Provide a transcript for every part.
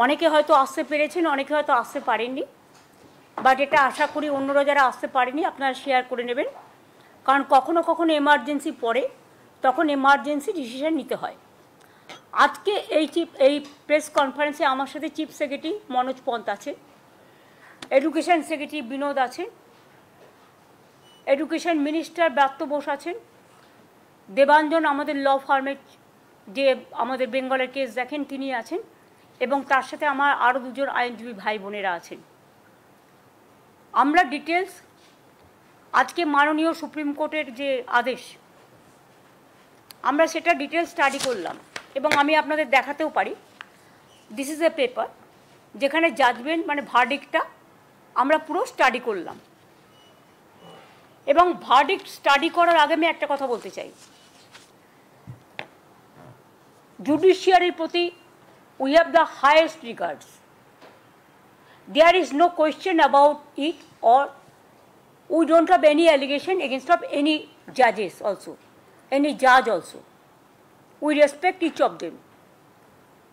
অনেকে হয়তো আসতে পেরেছেন, অনেকে হয়তো আসতে পারেননি, বাট এটা আশা করি অন্যরা যারা আসতে পারেনি আপনারা শেয়ার করে নেবেন, কারণ কখনো কখনো এমার্জেন্সি পড়ে, তখন এমার্জেন্সি ডিসিশন নিতে হয়। আজকে এই প্রেস কনফারেন্সে আমার সাথে চিফ সেক্রেটারি মনোজ পন্ত আছে, এডুকেশন সেক্রেটারি বিনোদ আছেন, এডুকেশন মিনিস্টার ব্রাত্য বোস আছেন, দেবাঞ্জন আমাদের ল ফার্মের যে আমাদের বেঙ্গলের কেস দেখেন তিনি আছেন, এবং তার সাথে আমার আরও দুজন আইনজীবী ভাই বোনেরা আছেন। আমরা ডিটেলস আজকে মাননীয় সুপ্রিম কোর্টের যে আদেশ, আমরা সেটা ডিটেলস স্টাডি করলাম, এবং আমি আপনাদের দেখাতেও পারি। দিস ইজ এ পেপার যেখানে জাজমেন্ট মানে ভার্ডিক্টটা আমরা পুরো স্টাডি করলাম। এবং ভার্ডিক্ট স্টাডি করার আগে আমি একটা কথা বলতে চাই, জুডিশিয়ারির প্রতি we have the highest regards. There is no question about it, or we don't have any allegation against of any judges also, any judge also. We respect each of them,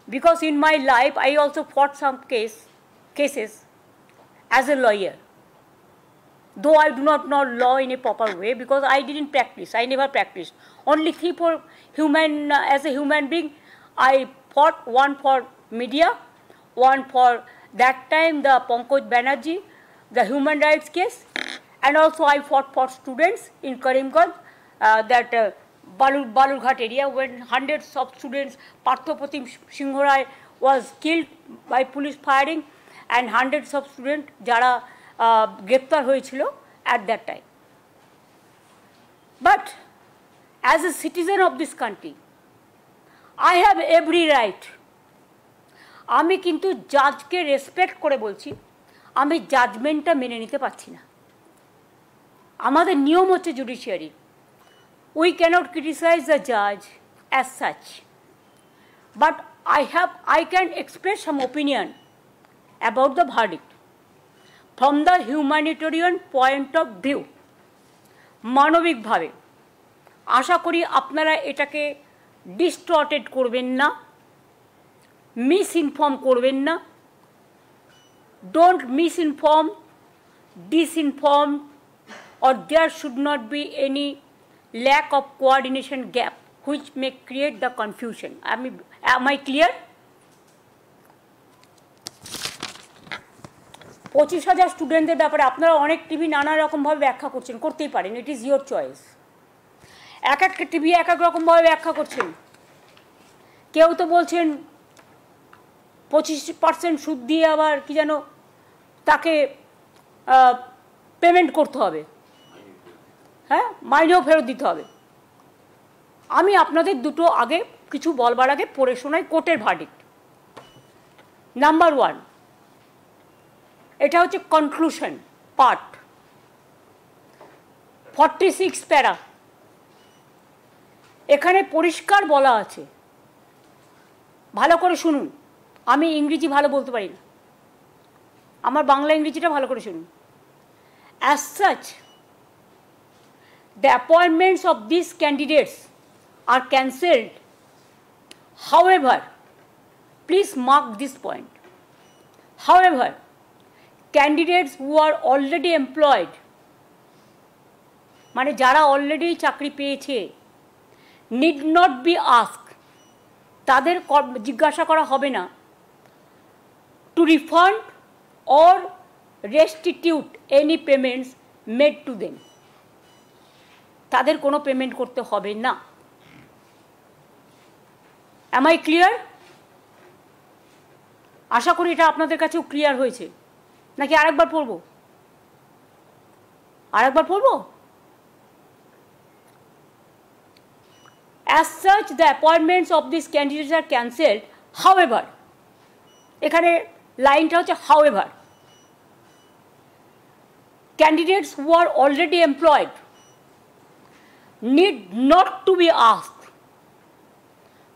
because in my life I also fought some cases as a lawyer, though I do not know law in a proper way because I didn't practice. I never practiced. Only three for human as a human being I fought, one for media, one for that time the Pankaj Banerjee, the human rights case, and also I fought for students in Karimganj, that Balurghat area, when hundreds of students, Parthopratim Singhorai was killed by police firing, and hundreds of students jara greptar hoyechilo at that time. But as a citizen of this country, I have every right. আমি কিন্তু জাজকে respect করে বলছি, আমি জাজমেন্টটা মেনে নিতে পারছি না। আমাদের নিয়ম হচ্ছে judiciary, we cannot criticize the জাজ as such, but I can express some opinion about the verdict from the humanitarian point of view, মানবিকভাবে। আশা করি আপনারা এটাকে ডিস্টর্টেড করবেন না, মিসইনফর্ম করবেন না। Don't misinform, disinform, or there should not be any lack of coordination gap which may create the confusion. Am I clear? 25,000 স্টুডেন্টদের ব্যাপারে আপনারা অনেক টিভি নানা রকমভাবে ব্যাখ্যা করছেন, করতেই পারেন, ইট ইজ ইয়োর চয়েস। এক একটা টিভি এক এক রকমভাবে ব্যাখ্যা করছেন। কেউ তো বলছেন 25% সুদ দিয়ে আবার কি যেন তাকে পেমেন্ট করতে হবে, হ্যাঁ, মাইনেও ফেরত দিতে হবে। আমি আপনাদের দুটো আগে কিছু বলবার আগে পড়ে শোনাই কোর্টের ভার্ডিক্ট। নাম্বার 1, এটা হচ্ছে কনক্লুশন পার্ট, 46 প্যারা। এখানে পরিষ্কার বলা আছে, ভালো করে শুনুন, আমি ইংরেজি ভালো বলতে পারি না, আমার বাংলা ইংরেজিটা ভালো করে শুনুন। As such, the appointments of these candidates are cancelled. However, please mark this point. However, candidates who are already employed, মানে যারা অলরেডি চাকরি পেয়েছে, need not be asked, তাদের জিজ্ঞাসা করা হবে না, to refund or restitute any payments made to them, তাদের কোনো পেমেন্ট করতে হবে না। Am I clear? আশা করি এটা আপনাদের কাছেও ক্লিয়ার হয়েছে, নাকি আরেকবার পড়ব? As such, the appointments of these candidates are cancelled. However, এখানে লাইনটা হচ্ছে however, candidates who are already employed need not to be asked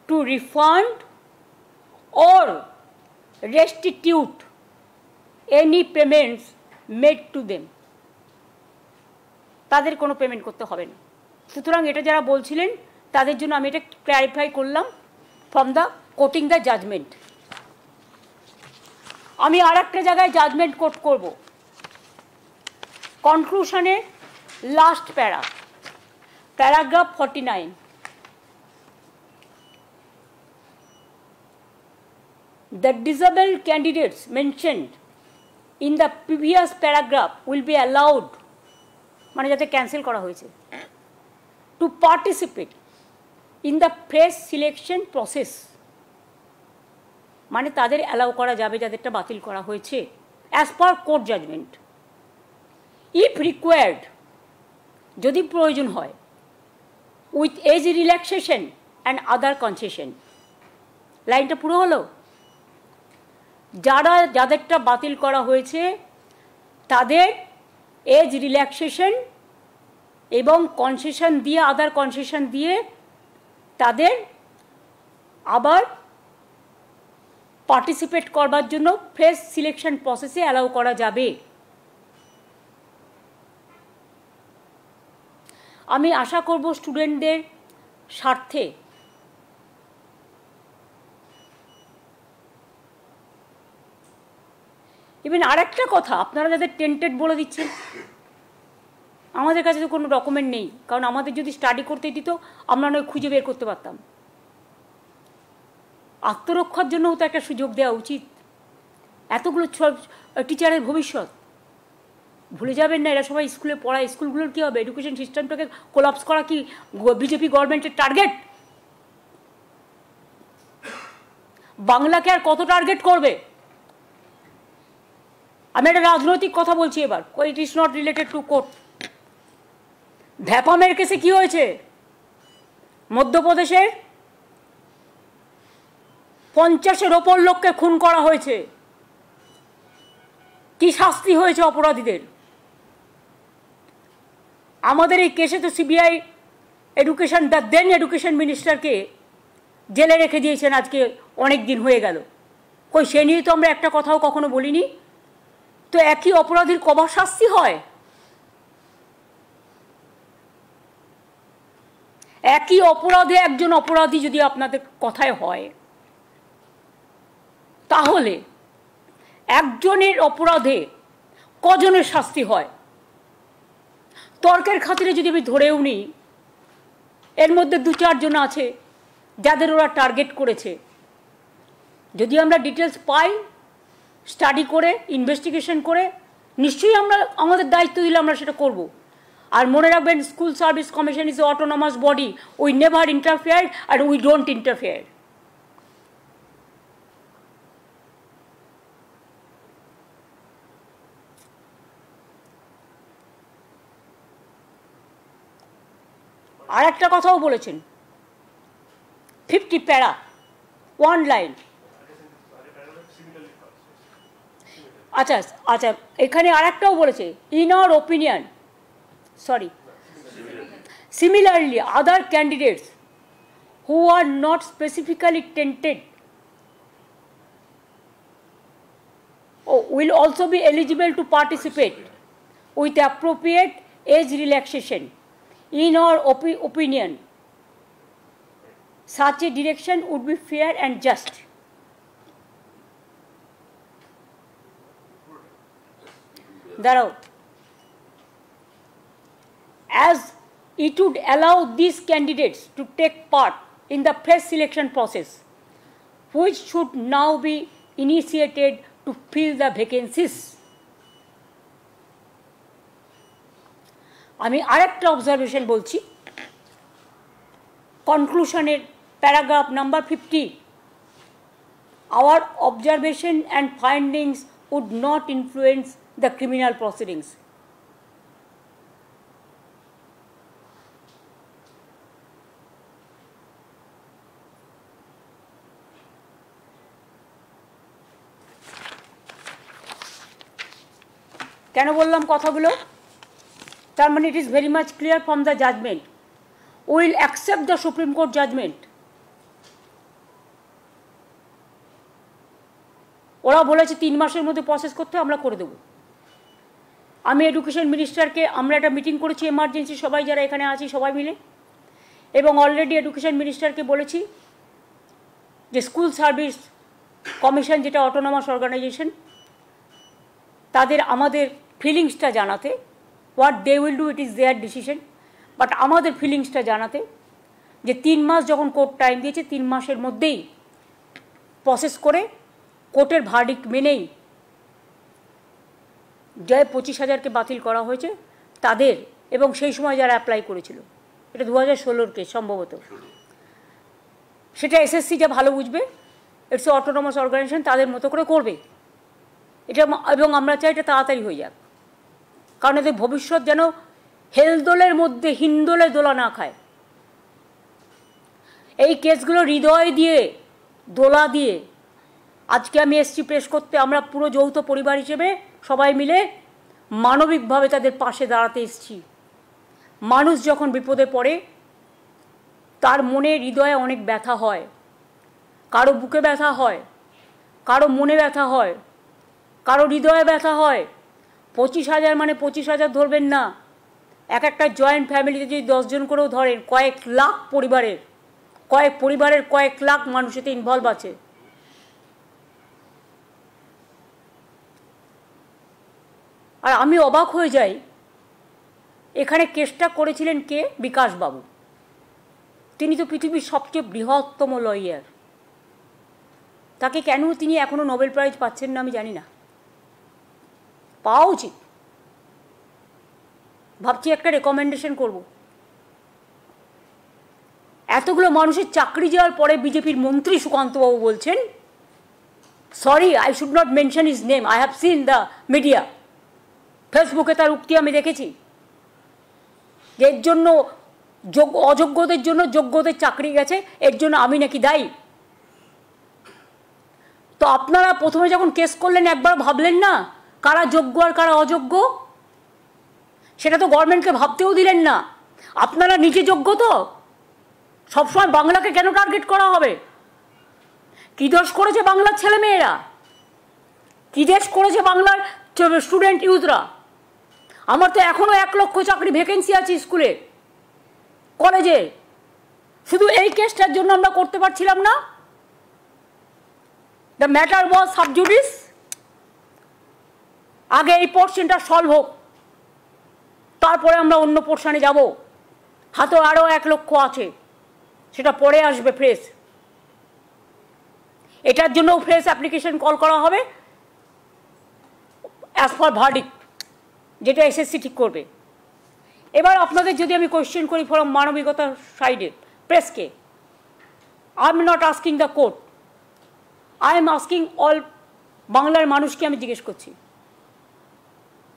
to refund or restitute any payments made to them. তাদের কোনো payment করতে হবে না। সুতরাং এটা যারা বলছিলেন তাদের জন্য আমি এটা ক্ল্যারিফাই করলাম from the quoting the judgement. আমি আরেকটা জায়গায় জাজমেন্ট কোট করব, কনক্লুশনের last paragraph 49। The disabled candidates mentioned in the previous paragraph will be allowed, মানে যাতে ক্যান্সেল করা হয়েছে, to participate in the fresh selection process, মানে তাদের অ্যালাউ করা যাবে যাদেরটা বাতিল করা হয়েছে as per court judgement, if required, যদি প্রয়োজন হয়, with age relaxation and other concession. লাইনটা পুরো হলো, যাদেরটা বাতিল করা হয়েছে তাদের এজ রিল্যাক্সেশন এবং কনসেশন দিয়ে, আদার কনসেশন দিয়ে তাদের আবার পার্টিসিপেট করবার জন্য ফ্রেশ সিলেকশন প্রসেসে অ্যালাউ করা যাবে। আমি আশা করব স্টুডেন্টদের স্বার্থে ইভেন আরেকটা কথা, আপনারা যাদের টেন্টেড বলে দিচ্ছেন, আমাদের কাছে তো কোনো ডকুমেন্ট নেই, কারণ আমাদের যদি স্টাডি করতে দিত আমরা নয় খুঁজে বের করতে পারতাম। আত্মরক্ষার জন্যও তো একটা সুযোগ দেওয়া উচিত। এতগুলো টিচারের ভবিষ্যৎ ভুলে যাবেন না, এরা সবাই স্কুলে পড়ায়। স্কুলগুলোর কী হবে? এডুকেশন সিস্টেমটাকে কোলাপস করা কি বিজেপি গভর্নমেন্টের টার্গেট? বাংলাকে আর কত টার্গেট করবে? আমি একটা রাজনৈতিক কথা বলছি এবার, it is not related to court. ভ্যাপামের কেসে কি হয়েছে? মধ্যপ্রদেশের 50-এর ওপর লোককে খুন করা হয়েছে। কি শাস্তি হয়েছে অপরাধীদের? আমাদের এই কেসে তো CBI education, the then education মিনিস্টারকে জেলে রেখে দিয়েছেন আজকে অনেক দিন হয়ে গেল। কই সে নিয়ে তো আমরা একটা কথাও কখনো বলিনি। তো একই অপরাধীর কবার শাস্তি হয়? একই অপরাধে একজন অপরাধী যদি আপনাদের কথায় হয়, তাহলে একজনের অপরাধে কজনের শাস্তি হয়? তর্কের খাতিরে যদি আমি ধরেও নিই এর মধ্যে 2-4 জন আছে যাদের ওরা টার্গেট করেছে, যদি আমরা ডিটেলস পাই, স্টাডি করে, ইনভেস্টিগেশন করে, নিশ্চয়ই আমরা আমাদের দায়িত্ব দিলে আমরা সেটা করব। আর মনে রাখবেন, school service commission is a autonomous body, we never interfere আর উই ডোন্ট ইন্টারফেয়ার। আর একটা কথাও বলেছেন, 50 প্যারা, 1 লাইন। আচ্ছা আচ্ছা, এখানে আর একটাও বলেছে, in our opinion, sorry, similarly other candidates who are not specifically tainted will also be eligible to participate with appropriate age relaxation. In our opinion, such a direction would be fair and just. Darao, as it would allow these candidates to take part in the fresh selection process, which should now be initiated to fill the vacancies. আমি আরেকটা observation বলছি, কনক্লুশনের paragraph number 50, our observation and findings would not influence the criminal proceedings. কেন বললাম কথাগুলো? তার মানে it is very much clear from the judgement, will accept the supreme court judgement. ওরা বলেছে 3 মাসের মধ্যে প্রসেস করতে, আমরা করে দেবো। আমি এডুকেশন মিনিস্টারকে, আমরা একটা মিটিং করেছি এমার্জেন্সি, সবাই যারা এখানে আছি সবাই মিলে, এবং অলরেডি এডুকেশন মিনিস্টারকে বলেছি যে স্কুল সার্ভিস কমিশন যেটা অটোনমাস অর্গানাইজেশন, তাদের আমাদের ফিলিংসটা জানাতে, what they will do it is their decision, but আমাদের ফিলিংসটা জানাতে যে 3 মাস যখন কোর্ট টাইম দিয়েছে 3 মাসের মধ্যেই প্রসেস করে কোর্টের ভার্ডিক্ট মেনেই যে 25,000কে বাতিল করা হয়েছে তাদের, এবং সেই সময় যারা অ্যাপ্লাই করেছিল, এটা 2016 কেস সম্ভবত, সেটা এসএসসি যা ভালো বুঝবে, ইটস অটোনমাস অর্গানাইজেশন, তাদের মতো করে করবে এটা, এবং আমরা চাই এটা তাড়াতাড়ি হয়ে যাক, কারণ এদের ভবিষ্যৎ যেন হেলদোলের মধ্যে হিন্দোলে দোলা না খায়। এই কেসগুলো হৃদয় দিয়ে দোলা দিয়ে আজকে আমি এসছি প্রেস করতে, আমরা পুরো যৌথ পরিবার হিসেবে সবাই মিলে মানবিকভাবে তাদের পাশে দাঁড়াতে এসছি। মানুষ যখন বিপদে পড়ে তার মনে হৃদয়ে অনেক ব্যথা হয়, কারো বুকে ব্যথা হয়, কারো মনে ব্যথা হয়, কারো হৃদয়ে ব্যথা হয়। 25,000 মানে 25,000 ধরবেন না, একটা জয়েন্ট ফ্যামিলিতে যদি 10 জন করেও ধরেন, কয়েক লাখ পরিবারের কয়েক লাখ মানুষ এতে ইনভলভ আছে। আর আমি অবাক হয়ে যাই, এখানে কেসটা করেছিলেন কে? বিকাশবাবু। তিনি তো পৃথিবীর সবচেয়ে বৃহত্তম লয়ার, তাকে কেন তিনি এখনো নোবেল প্রাইজ পাচ্ছেন না আমি জানি না, পাওয়া উচিত। ভাবছি একটা রেকমেন্ডেশন করব। এতগুলো মানুষের চাকরি যাওয়ার পরে বিজেপির মন্ত্রী সুকান্তবাবু বলছেন, sorry I should not mention his name, I have seen the media, ফেসবুকে তার উক্তি আমি দেখেছি, যে এর জন্য অযোগ্যদের জন্য যোগ্যদের চাকরি গেছে, এর জন্য আমি নাকি দায়ী। তো আপনারা প্রথমে যখন কেস করলেন একবার ভাবলেন না কারা যোগ্য আর কারা অযোগ্য? সেটা তো গভর্নমেন্টকে ভাবতেও দিলেন না। আপনারা নিজে যোগ্য তো? সবসময় বাংলাকে কেন টার্গেট করা হবে? কি দোষ করেছে বাংলার ছেলেমেয়েরা? কি দেশ করেছে বাংলার স্টুডেন্ট ইউথরা? আমার তো এখনো 1 লক্ষ চাকরি ভ্যাকেন্সি আছে স্কুলে, কলেজে, শুধু এই কেসটার জন্য আমরা করতে পারছিলাম না। The matter was sub judice, আগে এই পোর্শনটা সলভ হোক, তারপরে আমরা অন্য পোর্শনে যাব। হাতে আরও 1 লক্ষ আছে, সেটা পরে আসবে ফ্রেশ। এটার জন্য ফ্রেশ অ্যাপ্লিকেশন কল করা হবে অ্যাজ পার ভার্ডিক্ট, যেটা এসএসসি ঠিক করবে। এবার আপনাদের যদি আমি কোয়েশ্চেন করি ফ্রম মানবিকতার সাইডে, প্রেসকে, I am not asking the court, I am asking all বাংলার মানুষকে আমি জিজ্ঞেস করছি,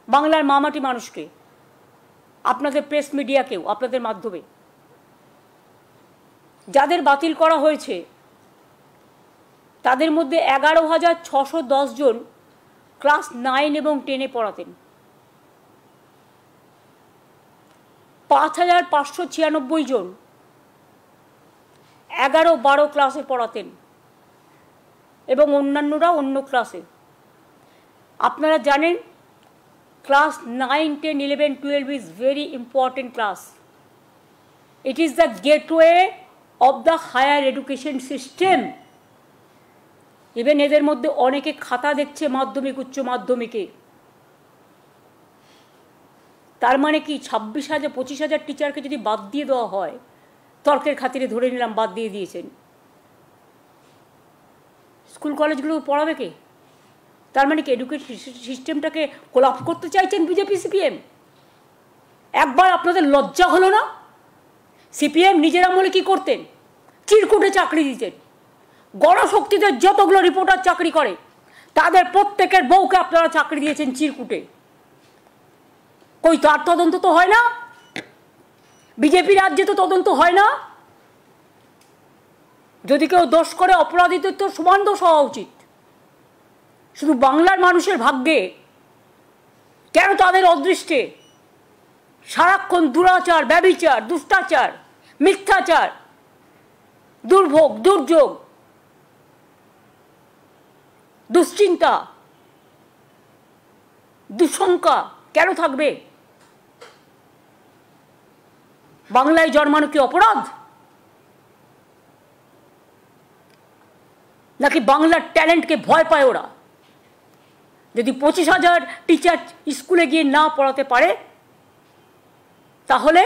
বাংলার মামাটি মানুষকে, আপনাদের প্রেস মিডিয়াকেও, আপনাদের মাধ্যমে যাদের বাতিল করা হয়েছে তাদের মধ্যে 11,610 জন ক্লাস 9 এবং 10-এ পড়াতেন, 5,596 জন 11-12 ক্লাসে পড়াতেন, এবং অন্যান্যরা অন্য ক্লাসে। আপনারা জানেন class 9, 10, 11, 12 is very important class. It is the gateway of the higher education system. Even এদের মধ্যে অনেকে খাতা দেখছে মাধ্যমিক উচ্চ মাধ্যমিকে। তার মানে কি 26,000 25,000 টিচারকে যদি বাদ দিয়ে দেওয়া হয়, তর্কের খাতিরে ধরে নিলাম বাদ দিয়ে দিয়েছেন, স্কুল কলেজগুলো পড়াবে কে? তার মানে কি এডুকেশন সিস্টেমটাকে কোলাপস করতে চাইছেন বিজেপি সিপিএম? একবার আপনাদের লজ্জা হলো না? সিপিএম নিজের আমলে কি করতেন? চিরকুটে চাকরি দিতেন। গণশক্তিতে যতগুলো রিপোর্টার চাকরি করে তাদের প্রত্যেকের বউকে আপনারা চাকরি দিয়েছেন চিরকুটে। কই তার তদন্ত তো হয় না? বিজেপি রাজ্যে তো তদন্ত হয় না। যদি কেউ দোষ করে অপরাধীদের তো সমান দোষ হওয়া উচিত। শুধু বাংলার মানুষের ভাগ্যে কেন তাদের অদৃষ্টে সারাক্ষণ দুরাচার, ব্যভিচার, দুষ্টাচার, মিথ্যাচার, দুর্ভোগ, দুর্যোগ, দুশ্চিন্তা, দুঃশঙ্কা কেন থাকবে? বাংলায় জন্মানো কি অপরাধ? নাকি বাংলার ট্যালেন্টকে ভয় পায় ওরা? যদি 25,000 টিচার স্কুলে গিয়ে না পড়াতে পারে তাহলে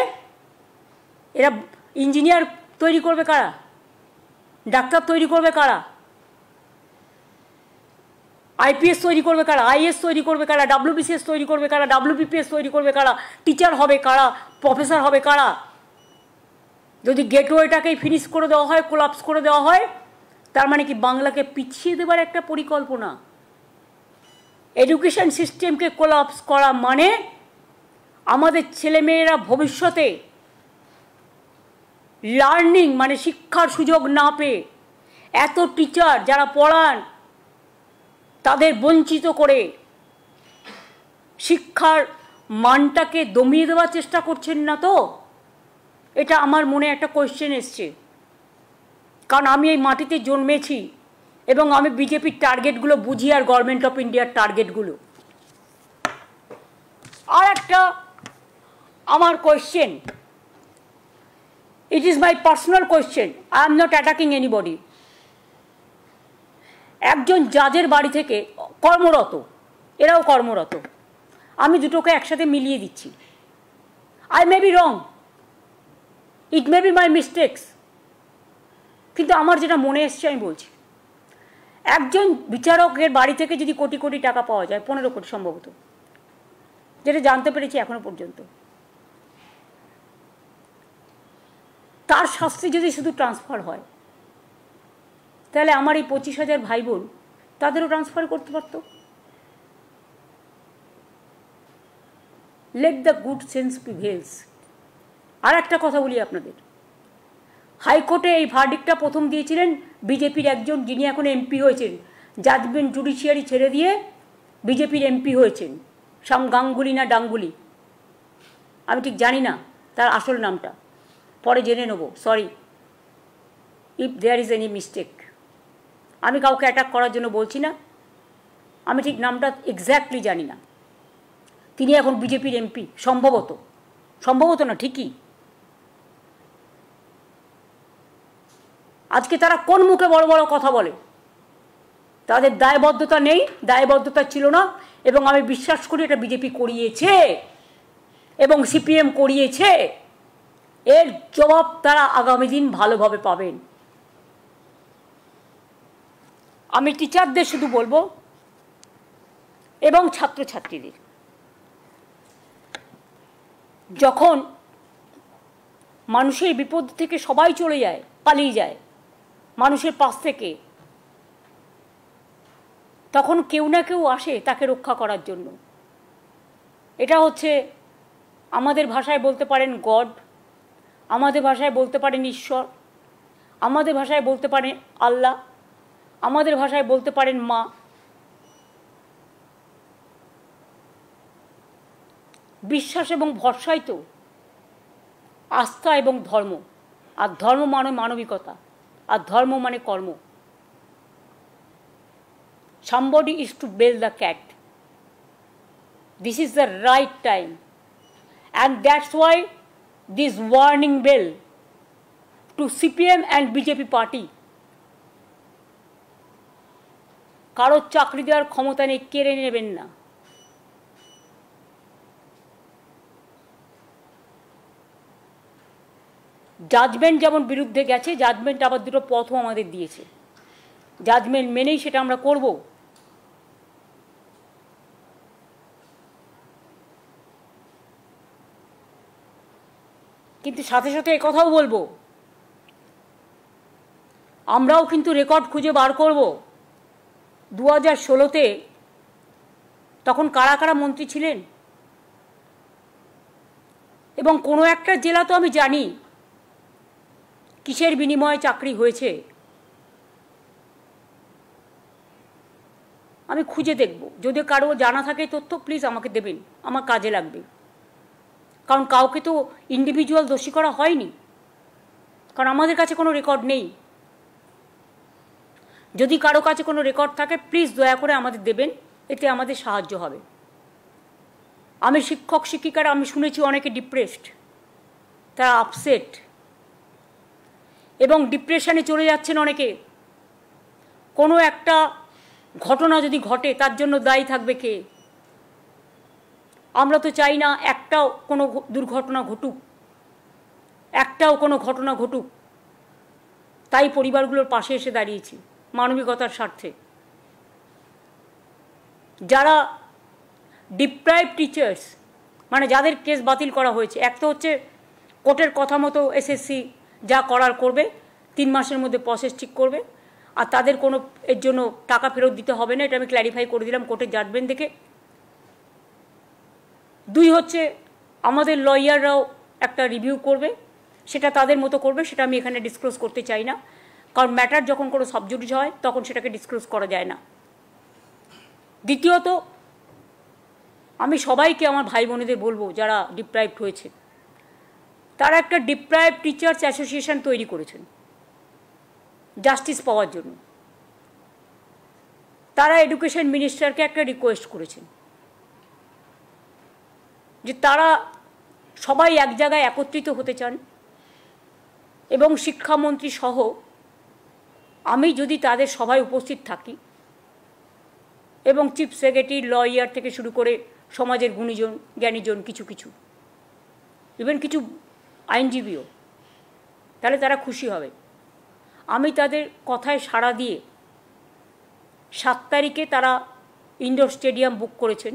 এরা ইঞ্জিনিয়ার তৈরি করবে কারা? ডাক্তার তৈরি করবে কারা? আইপিএস তৈরি করবে কারা? আইএস তৈরি করবে কারা? ডাব্লিউবিসিএস তৈরি করবে কারা? ডাব্লিউবিপিএস তৈরি করবে কারা? টিচার হবে কারা? প্রফেসর হবে কারা? যদি গেটওয়েটাকেই ফিনিশ করে দেওয়া হয়, কোলাপস করে দেওয়া হয়, তার মানে কি বাংলাকে পিছিয়ে দেবার একটা পরিকল্পনা? এডুকেশন সিস্টেমকে কোলাপস করা মানে আমাদের ছেলেমেয়েরা ভবিষ্যতে লার্নিং মানে শিক্ষার সুযোগ না পেয়ে এত টিচার যারা পড়ান তাদের বঞ্চিত করে শিক্ষার মানটাকে দমিয়ে দেওয়ার চেষ্টা করছেন না তো? এটা আমার মনে একটা কোয়েশ্চেন এসছে, কারণ আমি এই মাটিতে জন্মেছি এবং আমি বিজেপির টার্গেটগুলো বুঝি আর গভর্নমেন্ট অফ ইন্ডিয়ার টার্গেটগুলো। আর একটা আমার question, it is my personal question, I am not attacking anybody. একজন জাজের বাড়ি থেকে কর্মরত, এরাও কর্মরত, আমি দুটোকে একসাথে মিলিয়ে দিচ্ছি। I may be wrong, it may be my mistakes, কিন্তু আমার যেটা মনে এসছে আমি বলছি। একজন বিচারকের বাড়ি থেকে যদি কোটি কোটি টাকা পাওয়া যায়, 15 কোটি সম্ভবত, যেটা জানতে পেরেছি এখনো পর্যন্ত, তার শাস্তি যদি শুধু ট্রান্সফার হয় তাহলে আমার এই 25,000 ভাই বোন তাদেরও ট্রান্সফার করতে পারত। Let the good sense prevails. আর একটা কথা বলি আপনাদের, হাইকোর্টে এই ভার্ডিক্টটা প্রথম দিয়েছিলেন বিজেপির একজন, যিনি এখন এমপি হয়েছেন, জাজমেন্ট জুডিশিয়ারি ছেড়ে দিয়ে বিজেপির এমপি হয়েছেন, শ্যাম গাঙ্গুলি না ডাঙ্গুলি, আমি ঠিক জানি না তার আসল নামটা, পরে জেনে নেব, sorry if there is any mistake. আমি কাউকে অ্যাটাক করার জন্য বলছি না, আমি ঠিক নামটা এক্স্যাক্টলি জানি না। তিনি এখন বিজেপির এমপি, সম্ভবত, সম্ভবত না ঠিকই। আজকে তারা কোন মুখে বড় বড় কথা বলে? তাদের দায়বদ্ধতা নেই, দায়বদ্ধতা ছিল না, এবং আমি বিশ্বাস করি এটা বিজেপি করিয়েছে এবং সিপিএম করিয়েছে। এর জবাব তারা আগামী দিন ভালোভাবে পাবেন। আমি টিচারদের শুধু বলবো এবং ছাত্রছাত্রীদের, যখন মানুষের বিপদ থেকে সবাই চলে যায়, পালিয়ে যায় মানুষের পাশ থেকে, তখন কেউ না কেউ আসে তাকে রক্ষা করার জন্য। এটা হচ্ছে আমাদের ভাষায় বলতে পারেন গড, আমাদের ভাষায় বলতে পারেন ঈশ্বর, আমাদের ভাষায় বলতে পারেন আল্লাহ, আমাদের ভাষায় বলতে পারেন মা। বিশ্বাস এবং ভরসাই তো আস্থা এবং ধর্ম, আর ধর্ম মানে মানবিকতা, আর ধর্ম মানে কর্ম। Somebody is to bail the cat. This is the right time, and that's why this warning bell to CPM and BJP party. কারো চাকরি দেওয়ার ক্ষমতা নেই, কেড়ে নেবেন না। জাজমেন্ট যেমন বিরুদ্ধে গেছে, জাজমেন্ট আবার দুটো পথও আমাদের দিয়েছে, জাজমেন্ট মেনেই সেটা আমরা করব। কিন্তু সাথে সাথে একথাও বলবো, আমরাও কিন্তু রেকর্ড খুঁজে বার করব 2016-তে তখন কারা কারা মন্ত্রী ছিলেন, এবং কোনো একটা জেলা তো আমি জানি কিসের বিনিময়ে চাকরি হয়েছে, আমি খুঁজে দেখব। যদি কারো জানা থাকে তথ্য প্লিজ আমাকে দেবেন, আমার কাজে লাগবে। কারণ কাউকে তো ইন্ডিভিজুয়াল দোষী করা হয়নি, কারণ আমাদের কাছে কোনো রেকর্ড নেই। যদি কারো কাছে কোনো রেকর্ড থাকে প্লিজ দয়া করে আমাদের দেবেন, এতে আমাদের সাহায্য হবে। আমি শিক্ষক শিক্ষিকারা আমি শুনেছি অনেকে ডিপ্রেসড, তারা আপসেট এবং ডিপ্রেশনে চলে যাচ্ছেন অনেকে। কোনো একটা ঘটনা যদি ঘটে তার জন্য দায়ী থাকবে কে? আমরা তো চাই না একটাও কোনো দুর্ঘটনা ঘটুক, একটাও কোনো ঘটনা ঘটুক। তাই পরিবারগুলোর পাশে এসে দাঁড়িয়েছি মানবিকতার স্বার্থে। যারা ডিপ্রাইভ টিচার্স, মানে যাদের কেস বাতিল করা হয়েছে, এক তো হচ্ছে কোর্টের কথা মতো এসএসসি যা করার করবে, 3 মাসের মধ্যে প্রসেস ঠিক করবে, আর তাদের কোনো এর জন্য টাকা ফেরত দিতে হবে না, এটা আমি ক্ল্যারিফাই করে দিলাম কোর্টের জাজমেন্ট দেখে। 2 হচ্ছে আমাদের লয়াররাও একটা রিভিউ করবে, সেটা তাদের মতো করবে, সেটা আমি এখানে ডিসক্লোজ করতে চাই না, কারণ ম্যাটার যখন কোনো সাবজুডিস হয় তখন সেটাকে ডিসক্লোজ করা যায় না। দ্বিতীয়ত, আমি সবাইকে আমার ভাই বোনেদের বলবো যারা ডিপ্রাইভড হয়েছে, তারা একটা ডিপ্রাইভড টিচার্স অ্যাসোসিয়েশন তৈরি করেছেন জাস্টিস পাওয়ার জন্য। তারা এডুকেশন মিনিস্টারকে একটা রিকোয়েস্ট করেছেন যে তারা সবাই এক জায়গায় একত্রিত হতে চান, এবং শিক্ষামন্ত্রী সহ আমি যদি তাদের সভায় উপস্থিত থাকি, এবং চিফ সেক্রেটারি, লয়ার থেকে শুরু করে সমাজের গুণীজন জ্ঞানীজন, কিছু ইভেন কিছু আইনজীবীও, তাহলে তারা খুশি হবে। আমি তাদের কথায় সাড়া দিয়ে 7 তারিখে তারা ইনডোর স্টেডিয়াম বুক করেছেন।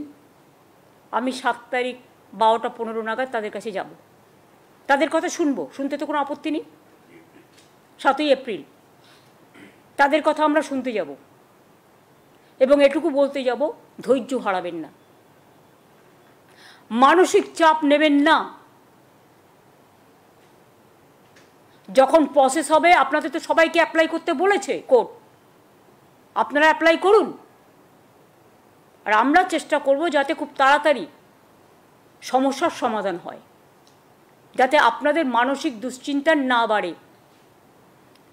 আমি 7 তারিখ 12টা 15 নাগাদ তাদের কাছে যাব, তাদের কথা শুনবো, শুনতে তো কোনো আপত্তি নেই। 7ই এপ্রিল তাদের কথা আমরা শুনতে যাব, এবং এটুকু বলতে যাব, ধৈর্য হারাবেন না, মানসিক চাপ নেবেন না। যখন প্রসেস হবে, আপনাদের তো সবাইকে অ্যাপ্লাই করতে বলেছে কোর্ট, আপনারা অ্যাপ্লাই করুন, আর আমরা চেষ্টা করব যাতে খুব তাড়াতাড়ি সমস্যার সমাধান হয়, যাতে আপনাদের মানসিক দুশ্চিন্তা না বাড়ে।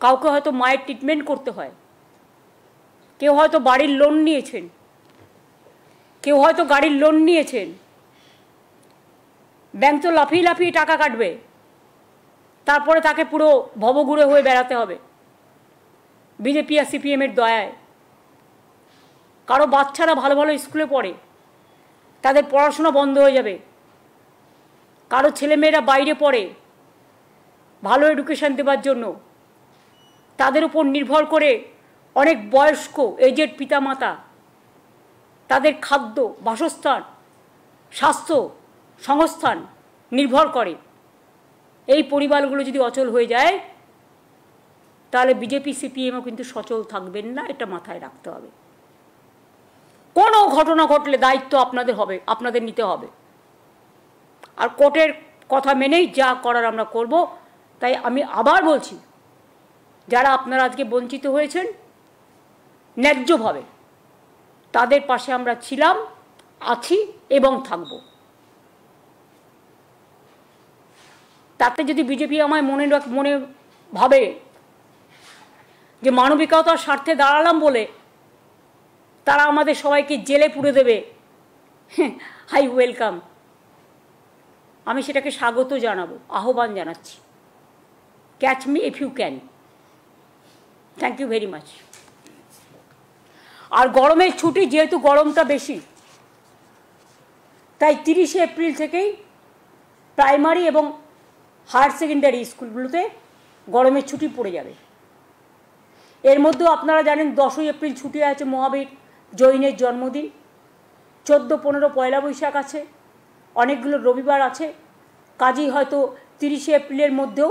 কাউকে হয়তো মায়ের ট্রিটমেন্ট করতে হয়, কেউ হয়তো বাড়ির লোন নিয়েছেন, কেউ হয়তো গাড়ির লোন নিয়েছেন, ব্যাংক তো লাফিয়ে লাফিয়ে টাকা কাটবে, তারপরে তাকে পুরো ভবঘুরে হয়ে বেড়াতে হবে বিজেপি আর সিপিএমের দয়ায়। কারো বাচ্চারা ভালো ভালো স্কুলে পড়ে, তাদের পড়াশোনা বন্ধ হয়ে যাবে। কারো ছেলেমেয়েরা বাইরে পড়ে, ভালো এডুকেশন দেওয়ার জন্য তাদের উপর নির্ভর করে অনেক বয়স্ক এজেড পিতামাতা, তাদের খাদ্য, বাসস্থান, স্বাস্থ্য, সংস্থান নির্ভর করে। এই পরিবারগুলো যদি অচল হয়ে যায়, তাহলে বিজেপি সিপিএমও কিন্তু সচল থাকবেন না, এটা মাথায় রাখতে হবে। কোনো ঘটনা ঘটলে দায়িত্ব আপনাদের হবে, আপনাদের নিতে হবে, আর কোর্টের কথা মেনেই যা করার আমরা করব। তাই আমি আবার বলছি, যারা আপনারা আজকে বঞ্চিত হয়েছেন ন্যায্যভাবে, তাদের পাশে আমরা ছিলাম, আছি এবং থাকব। তাতে যদি বিজেপি আমায় মনে ভাবে যে মানবিকতার স্বার্থে দাঁড়ালাম বলে তারা আমাদের সবাইকে জেলে পুরে দেবে, হাই ওয়েলকাম, আমি সেটাকে স্বাগত জানাবো, আহ্বান জানাচ্ছি। Catch me if you can. Thank you very much. আর গরমের ছুটি, যেহেতু গরমটা বেশি, তাই 30শে এপ্রিল থেকেই প্রাইমারি এবং হায়ার সেকেন্ডারি স্কুলগুলোতে গরমের ছুটি পড়ে যাবে। এর মধ্যেও আপনারা জানেন 10ই এপ্রিল ছুটি আছে, মহাবীর জৈনের জন্মদিন। 14-15 পয়লা বৈশাখ আছে, অনেকগুলো রবিবার আছে। কাজেই হয়তো 30শে এপ্রিলের মধ্যেও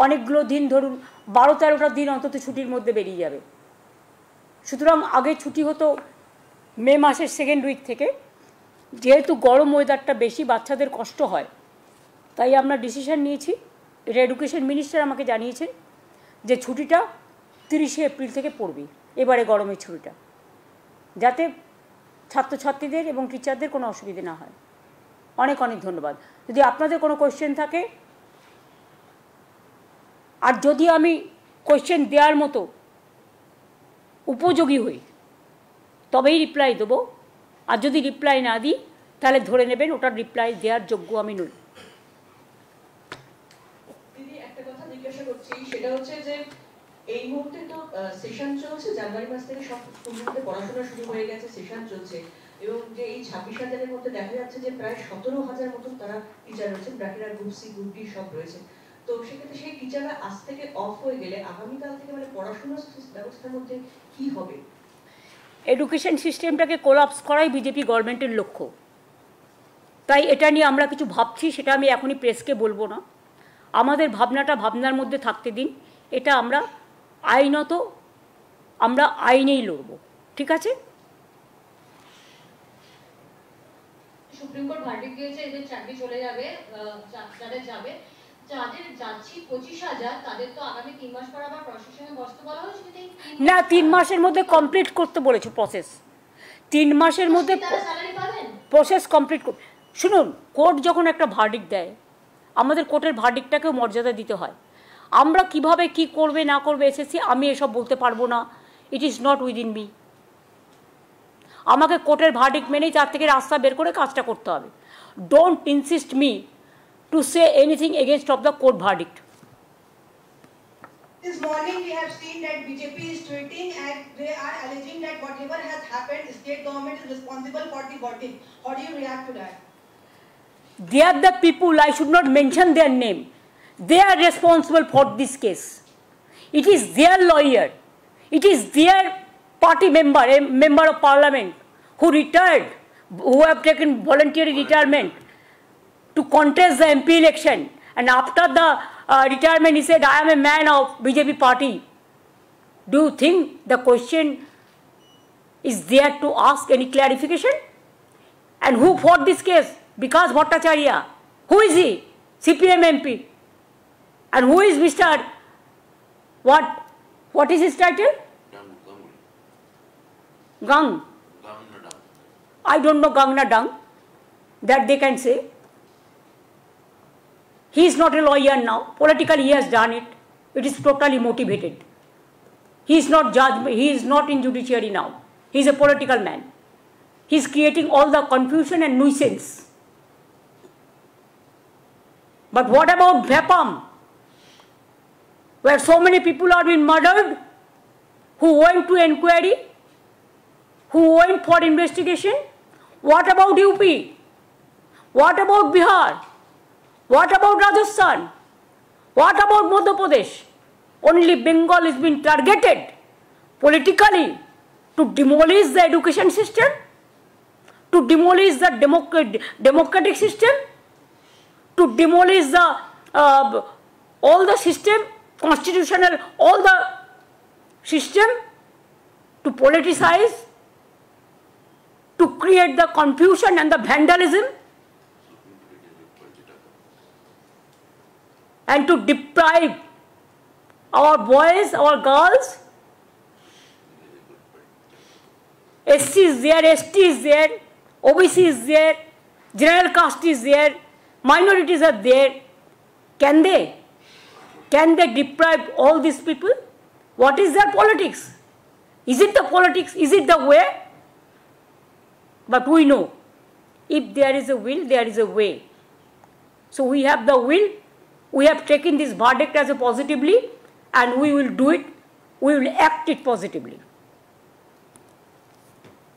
অনেকগুলো দিন, ধরুন 12-13টা দিন অন্তত ছুটির মধ্যে বেরিয়ে যাবে। সুতরাং আগে ছুটি হতো মে মাসের 2nd উইক থেকে। যেহেতু গরম ওয়েদারটা বেশি, বাচ্চাদের কষ্ট হয়, তাই আমরা ডিসিশন নিয়েছি, এটা এডুকেশন মিনিস্টার আমাকে জানিয়েছেন, যে ছুটিটা 30শে এপ্রিল থেকে পড়বে এবারে গরমের ছুটিটা, যাতে ছাত্রছাত্রীদের এবং টিচারদের কোনো অসুবিধে না হয়। অনেক অনেক ধন্যবাদ। যদি আপনাদের কোনো কোয়েশ্চেন থাকে, আর যদি আমি কোয়েশ্চেন দেওয়ার মতো উপযোগী হই, তবেই রিপ্লাই দেবো। আর যদি রিপ্লাই না দিই, তাহলে ধরে নেবেন ওটার রিপ্লাই দেওয়ার যোগ্য আমি নই। দিদি, একটা কথা জিজ্ঞাসা করছি, সেটা হচ্ছে যে এই মুহূর্তে তো সেশন চলছে, জানুয়ারি মাস থেকে সব স্কুলগুলোতে পড়াশোনা শুরু হয়ে গেছে, সেশন চলছে, এবং যে এই 26,000-এর মধ্যে দেখা যাচ্ছে যে প্রায় 17,000 মতন তারা টিচার রয়েছেন, bracket group C group D সব রয়েছে। তো সেক্ষেত্রে সেই টিচাররা আজ থেকে অফ হয়ে গেলে আগামীকাল থেকে মানে পড়াশোনার ব্যবস্থার মধ্যে কি হবে? এডুকেশন সিস্টেমটাকে কোলাপস করাই বিজেপি গভর্নমেন্টের লক্ষ্য। তাই এটা নিয়ে আমরা কিছু ভাবছি, সেটা আমি এখনই প্রেসকে বলবো না। আমাদের ভাবনাটা ভাবনার মধ্যে থাকতে দিন। এটা আমরা আইনত আমরা আইনেই লড়ব, ঠিক আছে? সুপ্রিম কোর্ট ভার্ডিক্ট দিয়েছে এদের চাকরি চলে যাবে, যাদের যাবে, যাদের যাচ্ছি 25,000 তাদের তো আগামী 3 মাস পর আবার প্রশাসনে বসতে বলা হয়েছে। না, 3 মাসের মধ্যে কমপ্লিট করতে বলেছে প্রসেস। 3 মাসের মধ্যে প্রসেস কমপ্লিট করতে। শুনুন, কোর্ট যখন একটা ভার্ডিক্ট দেয়, আমাদের কোর্টের ভার্ডিক্টটাকেও মর্যাদা দিতে হয়। আমরা কিভাবে কি করবে না করবে এসএসসি, আমি এসব বলতে পারবো না। ইট ইজ নট উইদিন মি। আমাকে কোর্টের ভার্ডিক্ট মেনেই তার থেকে রাস্তা বের করে কাজটা করতে হবে। Don't insist me to say anything against of the court verdict. This morning we have seen that BJP is tweeting and they are alleging that whatever has happened, state government is responsible for the verdict. How do you react to that? They are the people, I should not mention their name. They are responsible for this case. It is their lawyer. It is their party member, a member of parliament who retired, who have taken voluntary retirement to contest the MP election. And after the retirement, he said, I am a man of BJP party. Do you think the question is there to ask any clarification? And who fought this case? Vikas Bhattacharya. Who is he? CPM MP. And who is Mr. What is his title? Gang. I don't know Gangna Dung. That they can say. He is not a lawyer now. Politically he has done it. It is totally motivated. He is not judge. He is not in judiciary now. He is a political man. He is creating all the confusion and nuisance. But what about Vapam, where so many people are being murdered, who went to inquiry, who went for investigation? What about UP? What about Bihar? What about Rajasthan? What about Madhya Pradesh? Only Bengal is being targeted politically to demolish the education system, to demolish the democratic system, to demolish the all the system, constitutional, all the system, to politicize, to create the confusion and the vandalism, and to deprive our boys, our girls. SC is there, ST is there, OBC is there, general caste is there, minorities are there. Can they deprive all these people? What is their politics? Is it the politics? Is it the way? But we know, if there is a will, there is a way. So we have the will. We have taken this verdict as a positively, and we will do it. We will act it positively.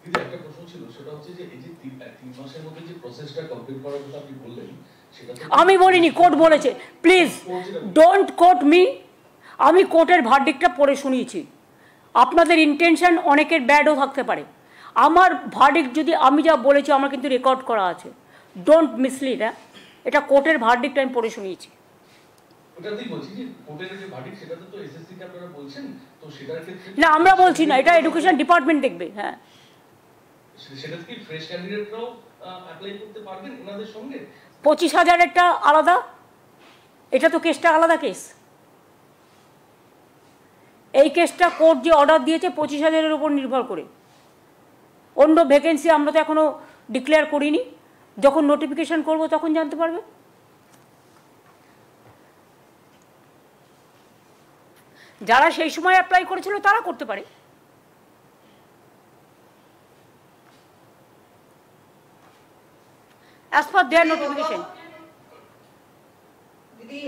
একটা প্রশ্ন ছিল, সেটা হচ্ছে যে এই যে 3 মাসের মধ্যে যে প্রসেসটা কমপ্লিট করার কথা আপনি বললেন, সেটা আমি বলিনি, কোর্ট বলেছে। Please don't quote me. আমি কোর্টের ভার্ডিক্টটা পড়ে শুনিয়েছি। আপনাদের ইন্টেনশন অনেকের ব্যাডও থাকতে পারে। আমার ভার্ডিক্ট যদি আমি যা বলেছি, আমার কিন্তু রেকর্ড করা আছে। Don't mislead. এটা কোর্টের ভার্ডিক্ট আমি পড়ে শুনিয়েছি। ওটাতেই বলছি যে কোর্টের যে ভার্ডিক্ট, সেটাতে তো এসএসসি কে আপনারা বলছেন, তো সেটার ক্ষেত্রে না, আমরা বলছি না, এটা এডুকেশন ডিপার্টমেন্ট দেখবে। হ্যাঁ, সেটা কি ফ্রেশ ক্যান্ডিডেটরাও অ্যাপ্লাই করতে পারবেন ওনাদের সঙ্গে? 25,000-এরটা আলাদা, এটা তো কেসটা আলাদা কেস। এই কেসটা কোর্ট যে অর্ডার দিয়েছে 25,000-এর উপর নির্ভর করে। অন্য ভ্যাকেন্সি আমরা তো এখনও ডিক্লেয়ার করিনি। যখন নোটিফিকেশন করব তখন জানতে পারবে। যারা সেই সময় অ্যাপ্লাই করেছিল তারা করতে পারে। As per their notification.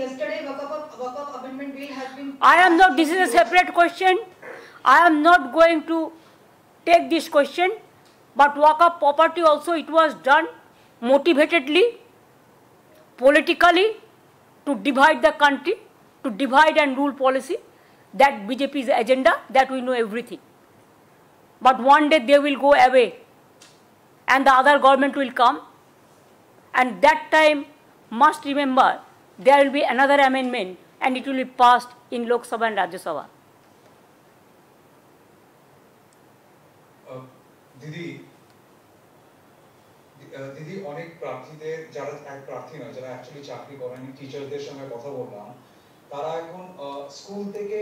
Yesterday, Waqf Amendment Bill has been. I am not, this is a separate question. I am not going to take this question, but Waqf property also, it was done motivatedly, politically, to divide the country, to divide and rule policy. That BJP's agenda, that we know everything. But one day they will go away and the other government will come, and that time must remember there will be another amendment and it will be passed in Lok Sabha and Rajya Sabha. দিদি অনেক প্রার্থীদের যারা এক প্রার্থী নয় যারা actually চাকরি করেন টিচারদের সঙ্গে কথা বললাম তারা এখন স্কুল থেকে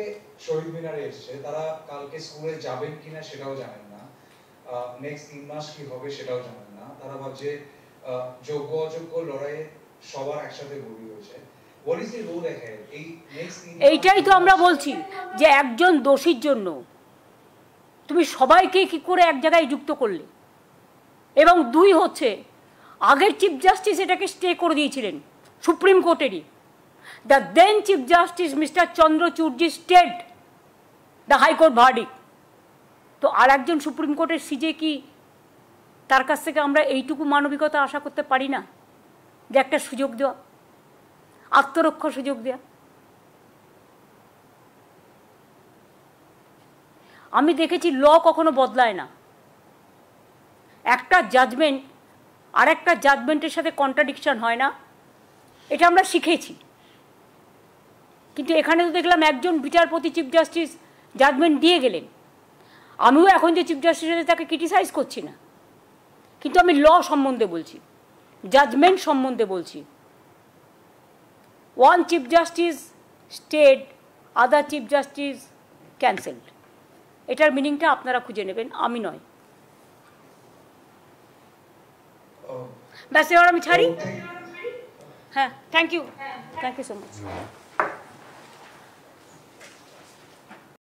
শহীদ মিনারে এসেছে তারা কালকে স্কুলে যাবেন কিনা সেটাও জানেন না নেক্সট 3 মাস কি হবে সেটাও জানেন না তারা ভাবছে যোগ্য অযোগ্য লড়াইয়ে সবার একসাথে গড়ি হয়েছে what is the road ahead এই নেক্সট এইটাই তো আমরা বলছি যে একজন দোষীর জন্য তুমি সবাইকে কি করে এক জায়গায় যুক্ত করলে এবং দুই হচ্ছে আগের চিফ জাস্টিস এটাকে স্টে করে দিয়েছিলেন সুপ্রিম কোর্টেরই the then chief justice mister চন্দ্রচূড়জি স্টেড দ্য হাইকোর্ট ভার্ডিক্ট তো আর একজন সুপ্রিম কোর্টের সিজে কি তার কাছ থেকে আমরা এইটুকু মানবিকতা আশা করতে পারি না যে একটা সুযোগ দেওয়া আত্মরক্ষার সুযোগ দেওয়া আমি দেখেছি ল কখনো বদলায় না একটা জাজমেন্ট আর একটা জাজমেন্টের সাথে কন্ট্রাডিকশন হয় না এটা আমরা শিখেছি কিন্তু এখানে তো দেখলাম একজন বিচারপতি চিফ জাস্টিস জাজমেন্ট দিয়ে গেলেন আমিও এখন যে চিফ জাস্টিস আছে তাকে ক্রিটিসাইজ করছি না কিন্তু আমি ল সম্বন্ধে বলছি জাজমেন্ট সম্বন্ধে বলছি ওয়ান চিফ জাস্টিস স্টেড আদার চিফ জাস্টিস ক্যান্সেলড এটার মিনিংটা আপনারা খুঁজে নেবেন আমি নয় ব্যাস এবার আমি ছাড়ি হ্যাঁ থ্যাংক ইউ সো মাচ